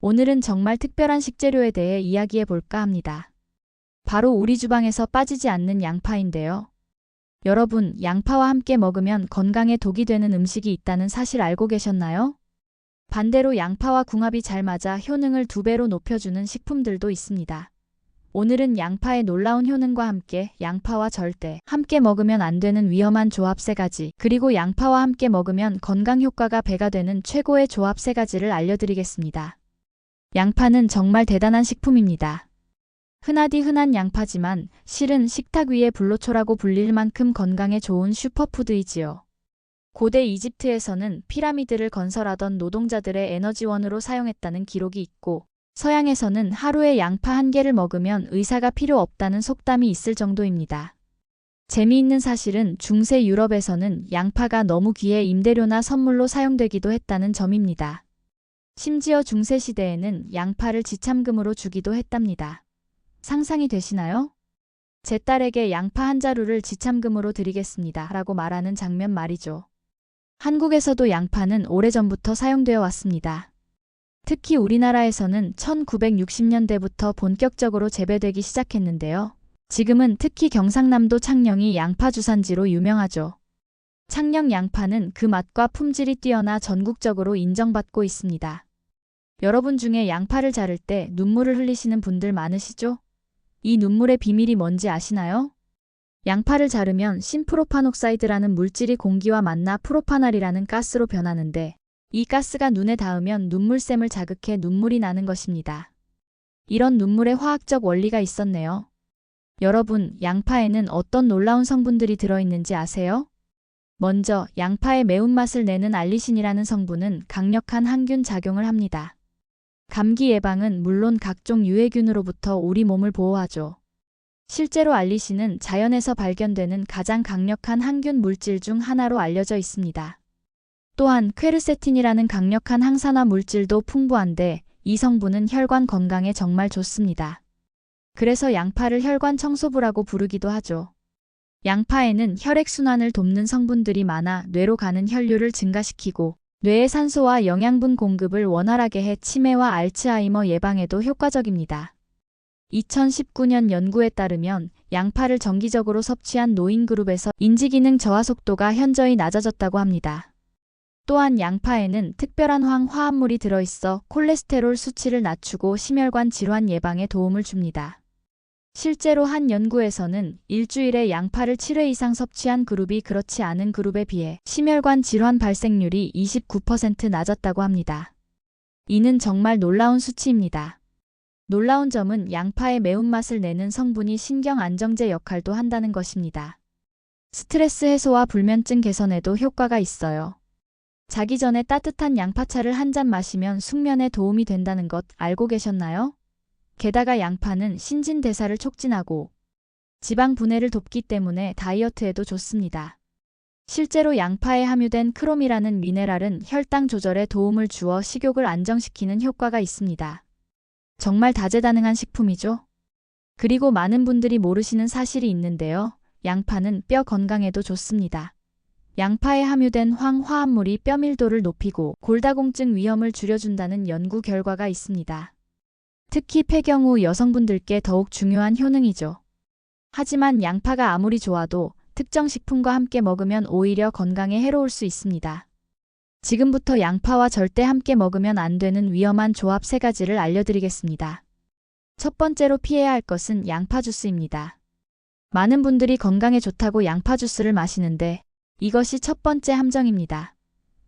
오늘은 정말 특별한 식재료에 대해 이야기해 볼까 합니다. 바로 우리 주방에서 빠지지 않는 양파인데요. 여러분, 양파와 함께 먹으면 건강에 독이 되는 음식이 있다는 사실 알고 계셨나요? 반대로 양파와 궁합이 잘 맞아 효능을 2배로 높여주는 식품들도 있습니다. 오늘은 양파의 놀라운 효능과 함께 양파와 절대 함께 먹으면 안 되는 위험한 조합 3가지, 그리고 양파와 함께 먹으면 건강 효과가 배가 되는 최고의 조합 3가지를 알려드리겠습니다. 양파는 정말 대단한 식품입니다. 흔하디 흔한 양파지만 실은 식탁 위의 불로초라고 불릴 만큼 건강에 좋은 슈퍼푸드이지요. 고대 이집트에서는 피라미드를 건설하던 노동자들의 에너지원으로 사용했다는 기록이 있고, 서양에서는 하루에 양파 1개를 먹으면 의사가 필요 없다는 속담이 있을 정도입니다. 재미있는 사실은 중세 유럽에서는 양파가 너무 귀해 임대료나 선물로 사용되기도 했다는 점입니다. 심지어 중세시대에는 양파를 지참금으로 주기도 했답니다. 상상이 되시나요? 제 딸에게 양파 1자루를 지참금으로 드리겠습니다 라고 말하는 장면 말이죠. 한국에서도 양파는 오래전부터 사용되어 왔습니다. 특히 우리나라에서는 1960년대부터 본격적으로 재배되기 시작했는데요. 지금은 특히 경상남도 창녕이 양파 주산지로 유명하죠. 창녕 양파는 그 맛과 품질이 뛰어나 전국적으로 인정받고 있습니다. 여러분 중에 양파를 자를 때 눈물을 흘리시는 분들 많으시죠? 이 눈물의 비밀이 뭔지 아시나요? 양파를 자르면 신프로판옥사이드라는 물질이 공기와 만나 프로파날이라는 가스로 변하는데, 이 가스가 눈에 닿으면 눈물샘을 자극해 눈물이 나는 것입니다. 이런 눈물의 화학적 원리가 있었네요. 여러분, 양파에는 어떤 놀라운 성분들이 들어있는지 아세요? 먼저 양파의 매운맛을 내는 알리신이라는 성분은 강력한 항균 작용을 합니다. 감기 예방은 물론 각종 유해균으로부터 우리 몸을 보호하죠. 실제로 알리신은 자연에서 발견되는 가장 강력한 항균 물질 중 하나로 알려져 있습니다. 또한 퀘르세틴이라는 강력한 항산화 물질도 풍부한데, 이 성분은 혈관 건강에 정말 좋습니다. 그래서 양파를 혈관 청소부라고 부르기도 하죠. 양파에는 혈액순환을 돕는 성분들이 많아 뇌로 가는 혈류를 증가시키고 뇌의 산소와 영양분 공급을 원활하게 해 치매와 알츠하이머 예방에도 효과적입니다. 2019년 연구에 따르면 양파를 정기적으로 섭취한 노인그룹에서 인지기능 저하 속도가 현저히 낮아졌다고 합니다. 또한 양파에는 특별한 황화합물이 들어있어 콜레스테롤 수치를 낮추고 심혈관 질환 예방에 도움을 줍니다. 실제로 한 연구에서는 일주일에 양파를 7회 이상 섭취한 그룹이 그렇지 않은 그룹에 비해 심혈관 질환 발생률이 29% 낮았다고 합니다. 이는 정말 놀라운 수치입니다. 놀라운 점은 양파의 매운맛을 내는 성분이 신경 안정제 역할도 한다는 것입니다. 스트레스 해소와 불면증 개선에도 효과가 있어요. 자기 전에 따뜻한 양파차를 1잔 마시면 숙면에 도움이 된다는 것 알고 계셨나요? 게다가 양파는 신진대사를 촉진하고 지방 분해를 돕기 때문에 다이어트에도 좋습니다. 실제로 양파에 함유된 크롬이라는 미네랄은 혈당 조절에 도움을 주어 식욕을 안정시키는 효과가 있습니다. 정말 다재다능한 식품이죠. 그리고 많은 분들이 모르시는 사실이 있는데요. 양파는 뼈 건강에도 좋습니다. 양파에 함유된 황화합물이 뼈 밀도를 높이고 골다공증 위험을 줄여준다는 연구 결과가 있습니다. 특히 폐경 후 여성분들께 더욱 중요한 효능이죠. 하지만 양파가 아무리 좋아도 특정 식품과 함께 먹으면 오히려 건강에 해로울 수 있습니다. 지금부터 양파와 절대 함께 먹으면 안 되는 위험한 조합 3가지를 알려드리겠습니다. 첫 번째로 피해야 할 것은 양파 주스입니다. 많은 분들이 건강에 좋다고 양파 주스를 마시는데, 이것이 첫 번째 함정입니다.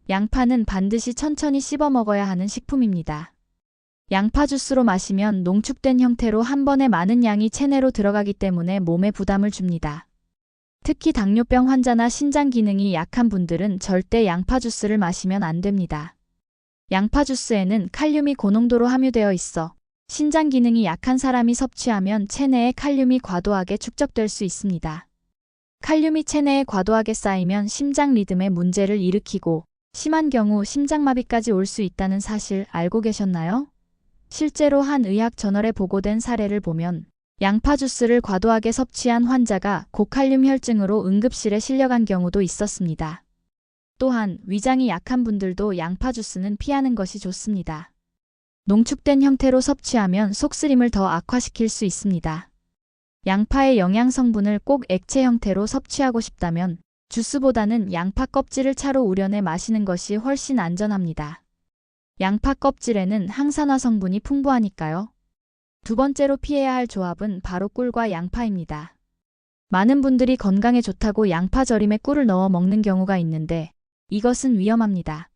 양파는 반드시 천천히 씹어 먹어야 하는 식품입니다. 양파 주스로 마시면 농축된 형태로 한 번에 많은 양이 체내로 들어가기 때문에 몸에 부담을 줍니다. 특히 당뇨병 환자나 신장 기능이 약한 분들은 절대 양파 주스를 마시면 안 됩니다. 양파 주스에는 칼륨이 고농도로 함유되어 있어 신장 기능이 약한 사람이 섭취하면 체내에 칼륨이 과도하게 축적될 수 있습니다. 칼륨이 체내에 과도하게 쌓이면 심장 리듬에 문제를 일으키고 심한 경우 심장마비까지 올 수 있다는 사실 알고 계셨나요? 실제로 한 의학 저널에 보고된 사례를 보면 양파 주스를 과도하게 섭취한 환자가 고칼륨 혈증으로 응급실에 실려간 경우도 있었습니다. 또한 위장이 약한 분들도 양파 주스는 피하는 것이 좋습니다. 농축된 형태로 섭취하면 속쓰림을 더 악화시킬 수 있습니다. 양파의 영양 성분을 꼭 액체 형태로 섭취하고 싶다면 주스보다는 양파 껍질을 차로 우려내 마시는 것이 훨씬 안전합니다. 양파 껍질에는 항산화 성분이 풍부하니까요. 두 번째로 피해야 할 조합은 바로 꿀과 양파입니다. 많은 분들이 건강에 좋다고 양파 절임에 꿀을 넣어 먹는 경우가 있는데 이것은 위험합니다.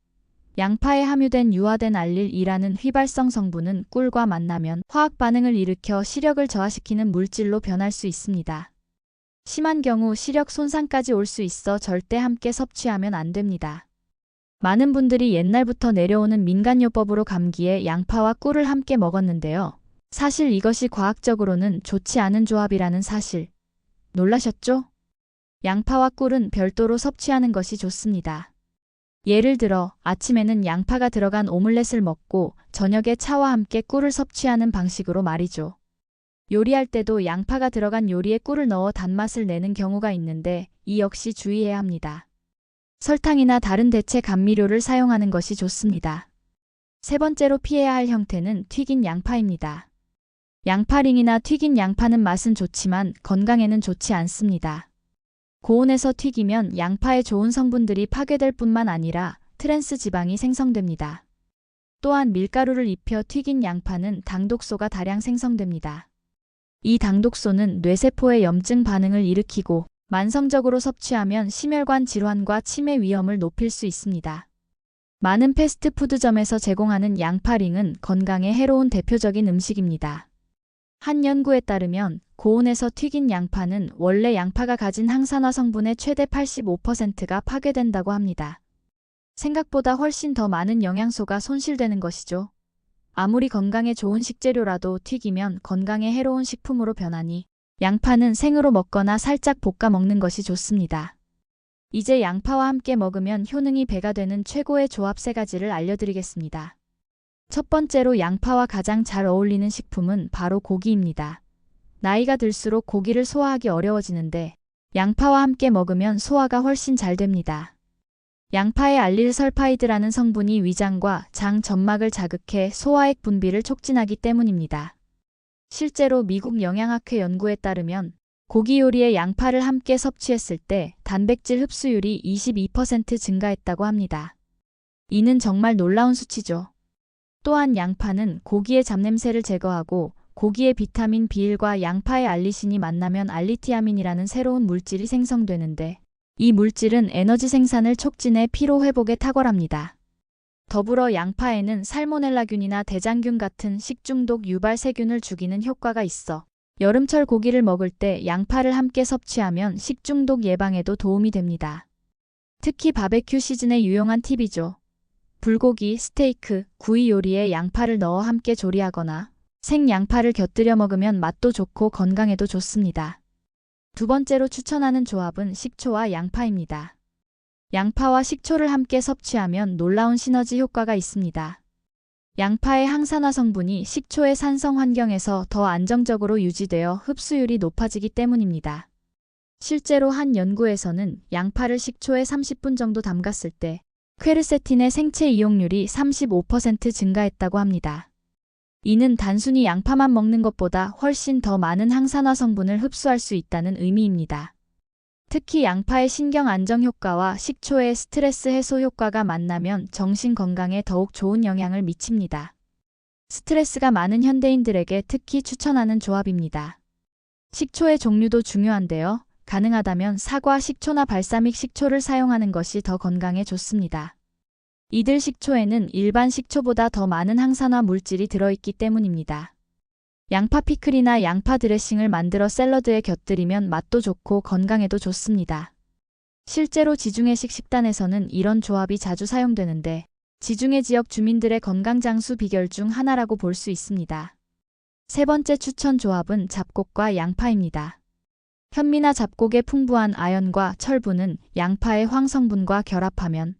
양파에 함유된 유화된 알릴이라는 휘발성 성분은 꿀과 만나면 화학 반응을 일으켜 시력을 저하시키는 물질로 변할 수 있습니다. 심한 경우 시력 손상까지 올 수 있어 절대 함께 섭취하면 안 됩니다. 많은 분들이 옛날부터 내려오는 민간요법으로 감기에 양파와 꿀을 함께 먹었는데요. 사실 이것이 과학적으로는 좋지 않은 조합이라는 사실. 놀라셨죠? 양파와 꿀은 별도로 섭취하는 것이 좋습니다. 예를 들어 아침에는 양파가 들어간 오믈렛을 먹고 저녁에 차와 함께 꿀을 섭취하는 방식으로 말이죠. 요리할 때도 양파가 들어간 요리에 꿀을 넣어 단맛을 내는 경우가 있는데 이 역시 주의해야 합니다. 설탕이나 다른 대체 감미료를 사용하는 것이 좋습니다. 세 번째로 피해야 할 형태는 튀긴 양파입니다. 양파링이나 튀긴 양파는 맛은 좋지만 건강에는 좋지 않습니다. 고온에서 튀기면 양파의 좋은 성분들이 파괴될 뿐만 아니라 트랜스 지방이 생성됩니다. 또한 밀가루를 입혀 튀긴 양파는 당독소가 다량 생성됩니다. 이 당독소는 뇌세포의 염증 반응을 일으키고 만성적으로 섭취하면 심혈관 질환과 치매 위험을 높일 수 있습니다. 많은 패스트푸드점에서 제공하는 양파링은 건강에 해로운 대표적인 음식입니다. 한 연구에 따르면 고온에서 튀긴 양파는 원래 양파가 가진 항산화 성분의 최대 85%가 파괴된다고 합니다. 생각보다 훨씬 더 많은 영양소가 손실되는 것이죠. 아무리 건강에 좋은 식재료라도 튀기면 건강에 해로운 식품으로 변하니 양파는 생으로 먹거나 살짝 볶아 먹는 것이 좋습니다. 이제 양파와 함께 먹으면 효능이 배가 되는 최고의 조합 3가지를 알려드리겠습니다. 첫 번째로 양파와 가장 잘 어울리는 식품은 바로 고기입니다. 나이가 들수록 고기를 소화하기 어려워지는데 양파와 함께 먹으면 소화가 훨씬 잘 됩니다. 양파의 알릴설파이드라는 성분이 위장과 장 점막을 자극해 소화액 분비를 촉진하기 때문입니다. 실제로 미국 영양학회 연구에 따르면 고기 요리에 양파를 함께 섭취했을 때 단백질 흡수율이 22% 증가했다고 합니다. 이는 정말 놀라운 수치죠. 또한 양파는 고기의 잡냄새를 제거하고 고기의 비타민 B1과 양파의 알리신이 만나면 알리티아민이라는 새로운 물질이 생성되는데 이 물질은 에너지 생산을 촉진해 피로 회복에 탁월합니다. 더불어 양파에는 살모넬라균이나 대장균 같은 식중독 유발 세균을 죽이는 효과가 있어 여름철 고기를 먹을 때 양파를 함께 섭취하면 식중독 예방에도 도움이 됩니다. 특히 바베큐 시즌에 유용한 팁이죠. 불고기, 스테이크, 구이 요리에 양파를 넣어 함께 조리하거나 생양파를 곁들여 먹으면 맛도 좋고 건강에도 좋습니다. 두 번째로 추천하는 조합은 식초와 양파입니다. 양파와 식초를 함께 섭취하면 놀라운 시너지 효과가 있습니다. 양파의 항산화 성분이 식초의 산성 환경에서 더 안정적으로 유지되어 흡수율이 높아지기 때문입니다. 실제로 한 연구에서는 양파를 식초에 30분 정도 담갔을 때 퀘르세틴의 생체 이용률이 35% 증가했다고 합니다. 이는 단순히 양파만 먹는 것보다 훨씬 더 많은 항산화 성분을 흡수할 수 있다는 의미입니다. 특히 양파의 신경 안정 효과와 식초의 스트레스 해소 효과가 만나면 정신 건강에 더욱 좋은 영향을 미칩니다. 스트레스가 많은 현대인들에게 특히 추천하는 조합입니다. 식초의 종류도 중요한데요. 가능하다면 사과 식초나 발사믹 식초를 사용하는 것이 더 건강에 좋습니다. 이들 식초에는 일반 식초보다 더 많은 항산화 물질이 들어있기 때문입니다. 양파 피클이나 양파 드레싱을 만들어 샐러드에 곁들이면 맛도 좋고 건강에도 좋습니다. 실제로 지중해식 식단에서는 이런 조합이 자주 사용되는데 지중해 지역 주민들의 건강 장수 비결 중 하나라고 볼 수 있습니다. 세 번째 추천 조합은 잡곡과 양파입니다. 현미나 잡곡의 풍부한 아연과 철분은 양파의 황성분과 결합하면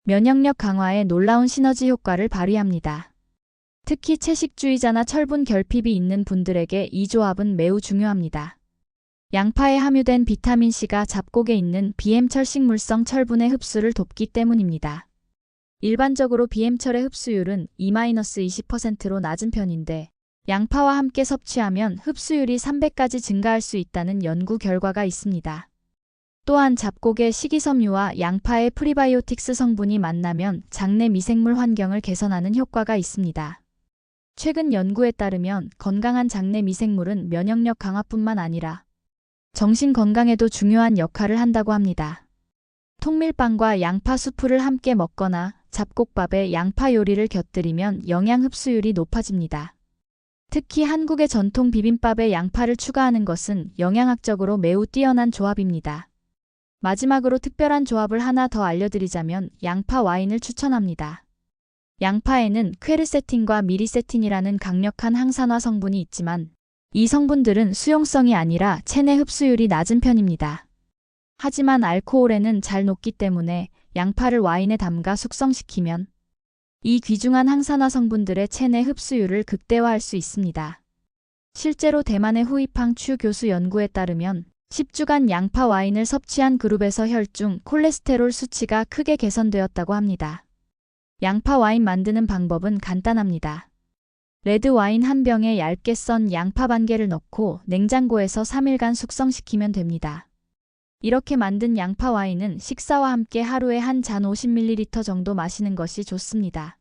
면역력 강화에 놀라운 시너지 효과를 발휘합니다. 특히 채식주의자나 철분 결핍이 있는 분들에게 이 조합은 매우 중요합니다. 양파에 함유된 비타민C가 잡곡에 있는 비엠철식물성 철분의 흡수를 돕기 때문입니다. 일반적으로 BM철의 흡수율은 2-20%로 낮은 편인데 양파와 함께 섭취하면 흡수율이 3배까지 증가할 수 있다는 연구 결과가 있습니다. 또한 잡곡의 식이섬유와 양파의 프리바이오틱스 성분이 만나면 장내 미생물 환경을 개선하는 효과가 있습니다. 최근 연구에 따르면 건강한 장내 미생물은 면역력 강화뿐만 아니라 정신 건강에도 중요한 역할을 한다고 합니다. 통밀빵과 양파 수프를 함께 먹거나 잡곡밥에 양파 요리를 곁들이면 영양 흡수율이 높아집니다. 특히 한국의 전통 비빔밥에 양파를 추가하는 것은 영양학적으로 매우 뛰어난 조합입니다. 마지막으로 특별한 조합을 하나 더 알려드리자면 양파 와인을 추천합니다. 양파에는 퀘르세틴과 미리세틴이라는 강력한 항산화 성분이 있지만 이 성분들은 수용성이 아니라 체내 흡수율이 낮은 편입니다. 하지만 알코올에는 잘 녹기 때문에 양파를 와인에 담가 숙성시키면 이 귀중한 항산화 성분들의 체내 흡수율을 극대화할 수 있습니다. 실제로 대만의 후이팡 추 교수 연구에 따르면 10주간 양파 와인을 섭취한 그룹에서 혈중 콜레스테롤 수치가 크게 개선되었다고 합니다. 양파 와인 만드는 방법은 간단합니다. 레드 와인 한 병에 얇게 썬 양파 반 개를 넣고 냉장고에서 3일간 숙성시키면 됩니다. 이렇게 만든 양파 와인은 식사와 함께 하루에 한 잔 50ml 정도 마시는 것이 좋습니다.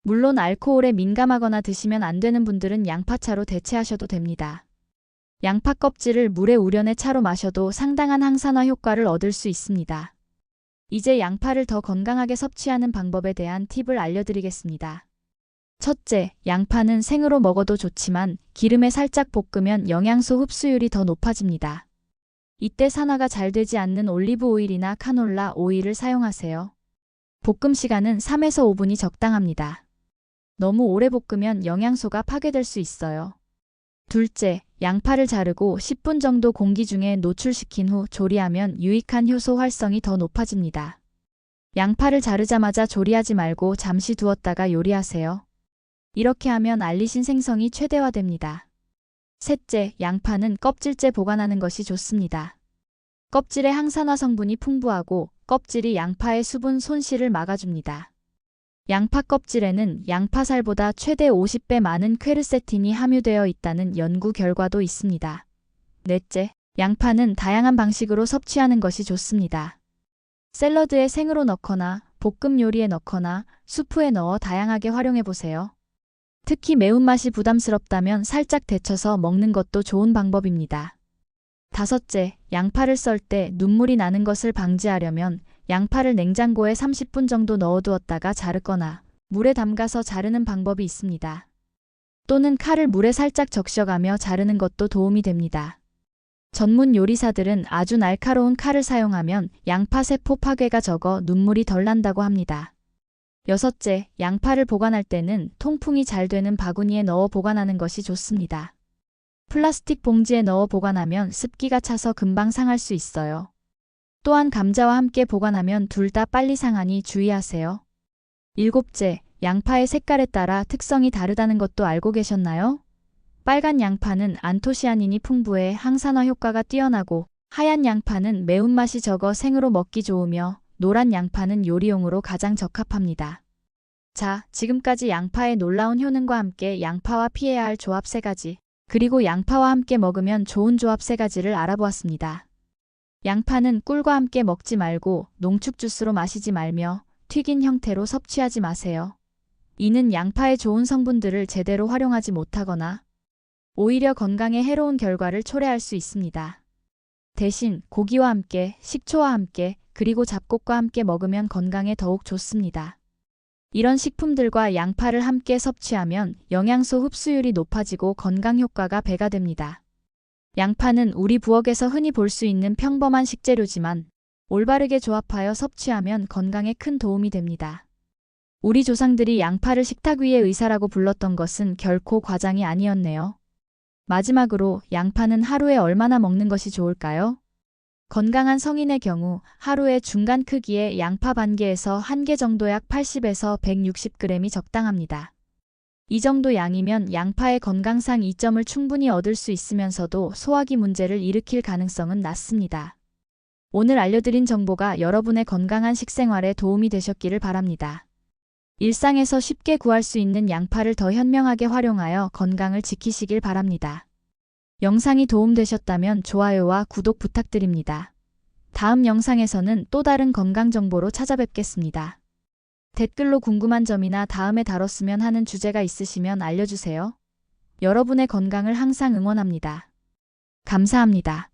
물론 알코올에 민감하거나 드시면 안 되는 분들은 양파차로 대체하셔도 됩니다. 양파 껍질을 물에 우려내 차로 마셔도 상당한 항산화 효과를 얻을 수 있습니다. 이제 양파를 더 건강하게 섭취하는 방법에 대한 팁을 알려드리겠습니다. 첫째, 양파는 생으로 먹어도 좋지만 기름에 살짝 볶으면 영양소 흡수율이 더 높아집니다. 이때 산화가 잘 되지 않는 올리브 오일이나 카놀라 오일을 사용하세요. 볶음 시간은 3에서 5분이 적당합니다. 너무 오래 볶으면 영양소가 파괴될 수 있어요. 둘째, 양파를 자르고 10분 정도 공기 중에 노출시킨 후 조리하면 유익한 효소 활성이 더 높아집니다. 양파를 자르자마자 조리하지 말고 잠시 두었다가 요리하세요. 이렇게 하면 알리신 생성이 최대화됩니다. 셋째, 양파는 껍질째 보관하는 것이 좋습니다. 껍질에 항산화 성분이 풍부하고 껍질이 양파의 수분 손실을 막아줍니다. 양파 껍질에는 양파살보다 최대 50배 많은 퀘르세틴이 함유되어 있다는 연구 결과도 있습니다. 넷째, 양파는 다양한 방식으로 섭취하는 것이 좋습니다. 샐러드에 생으로 넣거나 볶음 요리에 넣거나 수프에 넣어 다양하게 활용해보세요. 특히 매운맛이 부담스럽다면 살짝 데쳐서 먹는 것도 좋은 방법입니다. 다섯째, 양파를 썰 때 눈물이 나는 것을 방지하려면 양파를 냉장고에 30분 정도 넣어두었다가 자르거나 물에 담가서 자르는 방법이 있습니다. 또는 칼을 물에 살짝 적셔가며 자르는 것도 도움이 됩니다. 전문 요리사들은 아주 날카로운 칼을 사용하면 양파 세포 파괴가 적어 눈물이 덜 난다고 합니다. 여섯째, 양파를 보관할 때는 통풍이 잘 되는 바구니에 넣어 보관하는 것이 좋습니다. 플라스틱 봉지에 넣어 보관하면 습기가 차서 금방 상할 수 있어요. 또한 감자와 함께 보관하면 둘 다 빨리 상하니 주의하세요. 일곱째, 양파의 색깔에 따라 특성이 다르다는 것도 알고 계셨나요? 빨간 양파는 안토시아닌이 풍부해 항산화 효과가 뛰어나고 하얀 양파는 매운맛이 적어 생으로 먹기 좋으며 노란 양파는 요리용으로 가장 적합합니다. 자, 지금까지 양파의 놀라운 효능과 함께 양파와 피해야 할 조합 3가지, 그리고 양파와 함께 먹으면 좋은 조합 3가지를 알아보았습니다. 양파는 꿀과 함께 먹지 말고 농축 주스로 마시지 말며 튀긴 형태로 섭취하지 마세요. 이는 양파의 좋은 성분들을 제대로 활용하지 못하거나 오히려 건강에 해로운 결과를 초래할 수 있습니다. 대신 고기와 함께, 식초와 함께, 그리고 잡곡과 함께 먹으면 건강에 더욱 좋습니다. 이런 식품들과 양파를 함께 섭취하면 영양소 흡수율이 높아지고 건강 효과가 배가 됩니다. 양파는 우리 부엌에서 흔히 볼 수 있는 평범한 식재료지만 올바르게 조합하여 섭취하면 건강에 큰 도움이 됩니다. 우리 조상들이 양파를 식탁 위의 의사라고 불렀던 것은 결코 과장이 아니었네요. 마지막으로 양파는 하루에 얼마나 먹는 것이 좋을까요? 건강한 성인의 경우 하루에 중간 크기의 양파 반 개에서 1개 정도 약 80에서 160g이 적당합니다. 이 정도 양이면 양파의 건강상 이점을 충분히 얻을 수 있으면서도 소화기 문제를 일으킬 가능성은 낮습니다. 오늘 알려드린 정보가 여러분의 건강한 식생활에 도움이 되셨기를 바랍니다. 일상에서 쉽게 구할 수 있는 양파를 더 현명하게 활용하여 건강을 지키시길 바랍니다. 영상이 도움되셨다면 좋아요와 구독 부탁드립니다. 다음 영상에서는 또 다른 건강 정보로 찾아뵙겠습니다. 댓글로 궁금한 점이나 다음에 다뤘으면 하는 주제가 있으시면 알려주세요. 여러분의 건강을 항상 응원합니다. 감사합니다.